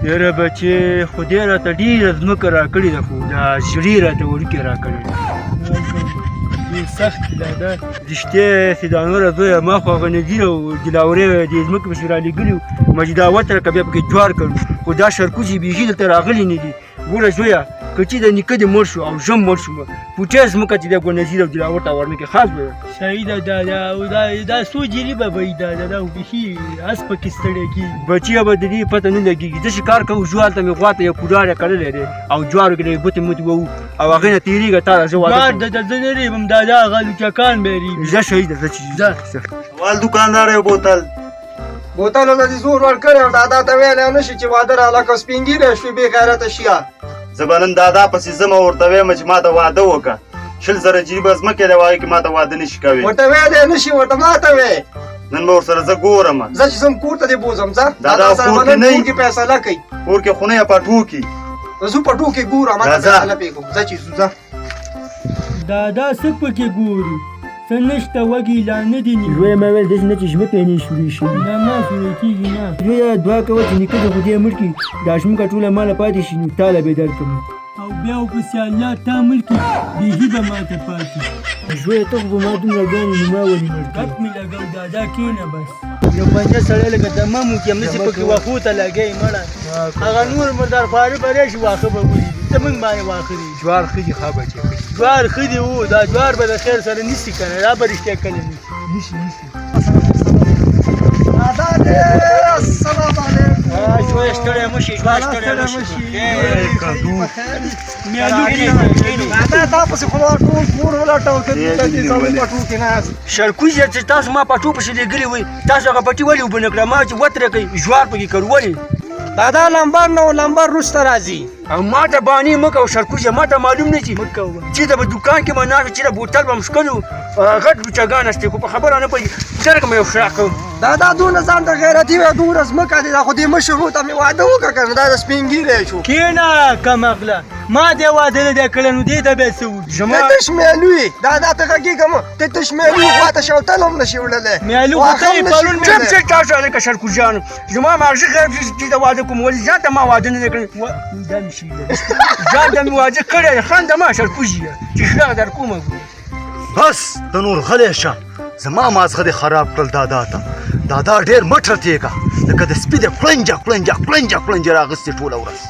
یاره بچې خدای راته ډېره ځمکه راکړې ده خو دا ژړې راته وړوکې راکړې ده ډېر سخت دي دادا رښتیا چې دا نوره زویه ما خو هغه نظیر او دلاورې دې ځمکې پسې رالېږلي وو مجداوت راکړه بیا پکې جوار کړو خو دا شرکوزي بیخي دلته راغلي نه دي ګوره زویه که چې د نیکه دې مړ شو او ژم مړ شو پوټې ځمکه چې دی ګو نظیر او دلاور ته ورنه کې خاص به صحیح ده دا څو جریبه به وي دا بیخي اس پکې ستړی کېږي بچیه به د دې پته نه لګېږي داسې کار کوو ژوال ته مې غوا ته یو پوډار یې کړلی دی او جوارو کې د ګوتې متې ووو او هغې نه تېرېږه تا زه جوار زه نه رېبم دادا هغه لوچکان به یې رېبي زه شهید ده زه چې وال دوکاندار یو بوتل ته دې زور ورکړی او دادا ته ویلی نه شي چې واده راله که سپین ږیری شوې بې غیرته شیان زه به نن دادا پسې ځم او ورته وایم چې ما ته واده وکړه 20,000 جریبه ځمکې دی وایي کې ما ته واده نه شي کوی ورته ویلی نه شي ورته ما ته وی نن به ورسره زه ګورم زه چې ځم کور ته دې بوځم ځه دادا سره به نن کور کې فیصله کوي کور کې خونه یې پټو کې زه پټو کې ګورم ما ته فیصله پې کوم ځه چې ځو ځه دادا څه پکې ګوري څه نشته وږي لا نه دي نیولي زویه ما ویل داسې نه چې ژمکه یې نه شورې شوي نه شروع کېږي نه زویه دعا کوه چې نیکه د خدای مړ کړي دا ژمکه ټوله ماله پاتې شي نو تا له به درکړم او بیا ورپسې الله تا مړ کړي بیخي به ماته پاتې زویه ته خو به ما دومره ګرانې نو ما ولې مړ ګپ مې لګو دادا کېنه بس یو پنجه سړی لکه دمم وکړي همداسې پکې واښو ته لګوي مړه هغه نور مردار فارې به راشي واښه به ولیدي ته موږ باندې واښه دی جوار ښه دي ښه بچې جوار ښه دي و دا جوار به د خیر سره نیسي که نه دا به رښتیا کله نیسي دادا دې السلام علیکم زویه ستړی مه شي جوار ستړی مه شي دادا تا پسې خو ټول کور ولټول که دې زموږ پټو کې ناست شرکوز چې تاسو ما پټو پسې لېږلي وئ تاسو هغه پټي ولې اوبه نه کړه ما چې وتره کوي جوار پکې کړو ولې دادا لمبر نه لمبر وروسته راځي او ما ته بانې مه کوه شرکوزه ما ته معلوم نه چې چې د به دوکان کې به ناست چې د بوتل به م ښکلو غټ لوچګان هستې خو په خبره نه پوهېږي درکه مې یو شراک کوم دادا دونه ځان ته غیرتي وی دومره ځمکه دی دا خو دې مشر ورته مې واده وکړه که نه دا د سپین ږیری شو کېنه کم عقله ما دې واده نه دی کړی نو دې ته بیا څه وکړي ته تش میلو یې دادا ته غږېږم ته تش میلو یې خوا ته شوتل هم نه شي وړلی میلو خو ته یې پرون چپ چې تاسو هلکه شرکوزیانو زما ماغزه خراب شي چې د واده کوم ولې ځان ته ما واده نه دی کړی دا مې شي ځان ته مې واده کړی دی خنده ما شرکوزي یې چې شلغ در کومه بس ته نور غلی شه زما مازغه دې خراب کړل دادا ته دادا ډېر مټ رتېږه لکه د سپي د کړنجه راغستې ټوله ورځ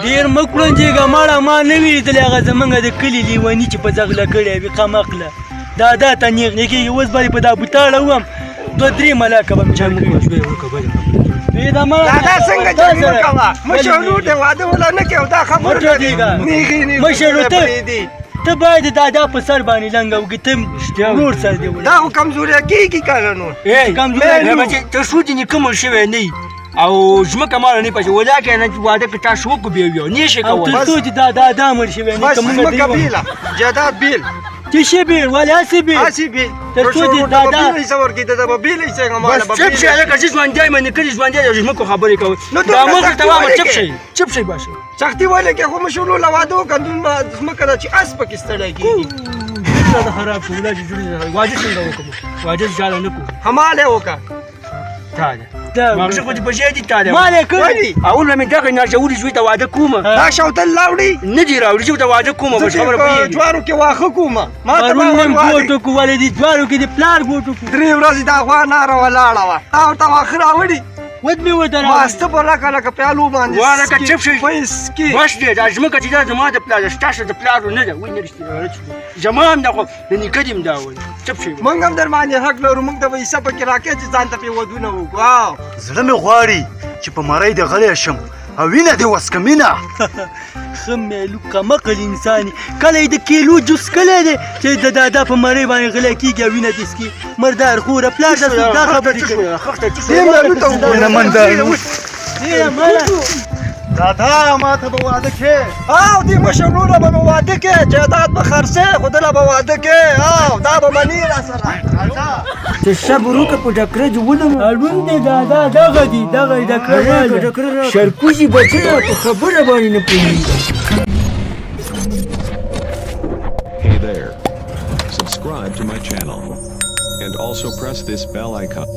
ډېر مه کړنجېږه ماړه ما نه وي لیدلی هغه زمونږ د کلي لیوني چې په ځغله کړی وي قمقله دادا ته نیغ نه کېږي اوس به په دا بوتاړه وم 2-3 ملاکه به مې چا دادا څنګه جنګ مه کوه مشر ورور دی واده ولا نه کوي دا خبره نه مشر ته باید د دادا په سر باندې لنګه وکړې ته ورور سره دی دا خو کمزوري کېږي که نه نور ته شو چې نیکه مړ شوی نه وي او ځمکه ماله نه پاتې ولاکې نه چې واده که تاسو وکړو بیا ویو نه شي کولی تر څو چې دادا مړ شوی نه بس ځمکه بیله جایداد بیل څه شی بیل ولې هسې بیل هسې بیل تر څو چې دادا بیل حساب ورکړي ته به بیل حساب ماله به چپ شي هلکه زه ژوندی یم نیکه دې ژوندی دی ځمکو خبرې کوئ دا مخې ته وامه چپ شئ باشه سختي ولې کې خو مشر ورور له واده وکړه ځمکه ده چې اس پکې ستړی کېږي ډېر خراب کړو دا چې جوړې واده څنګه وکړو واده زیاده نه کړو هماله وکړه تا ده ماغزه خو دې په ځای دي تا ده ما دې کړي اول به مې دغه ناژوري زوی ته واده کومه دا شوتل راوړي نه دي راوړي چې ورته واده کومه بس خبره پوهېږي جوارو کې واښه کومه ما ته پرون مې ګوټو کو ولې دي جوارو کې د پلار ګوټو کو 3 ورځې دا غوا ناره ولاړه وه تا ورته واښه راوړي ود مې ورته ماسته به راکړه لکه پیالو باندې لکه چپ شي ویسکي بس دی دا ځمکه چې دا زما د پلار ده ستاسو د پلارو نه ده وایي نه رښتیا زما هم ده خو د نیکه دې هم دا وایي چپ شي موږ هم در باندې حق لرو موږ ته به حصه پکې راکړې چې ځان ته پرې ودونه وکړو زړه مې غواړي چې په مرۍ د غلی شم او وینه دې وسکمینه ښه میلو کمقل انساني کله یې د کیلو جوس کلی دی چې د دادا په مرۍ باندې غلی کېږي او وینه دې څکي مردار خوره پلار ته دا خبرې کوي دادا ما ته به واده کې او دې مشر وروره به مې واده کې جایداد به خرڅې خو دله به واده کې او دا به مني را سره ته صبر وکړه په ډاکټره دې ولمه اړوند دی دادا دغه دي دغه ډاکټر شرکوزي بچیه په خبره باندې نه پوهېږي Hey there. Subscribe to my channel. And also press this bell icon.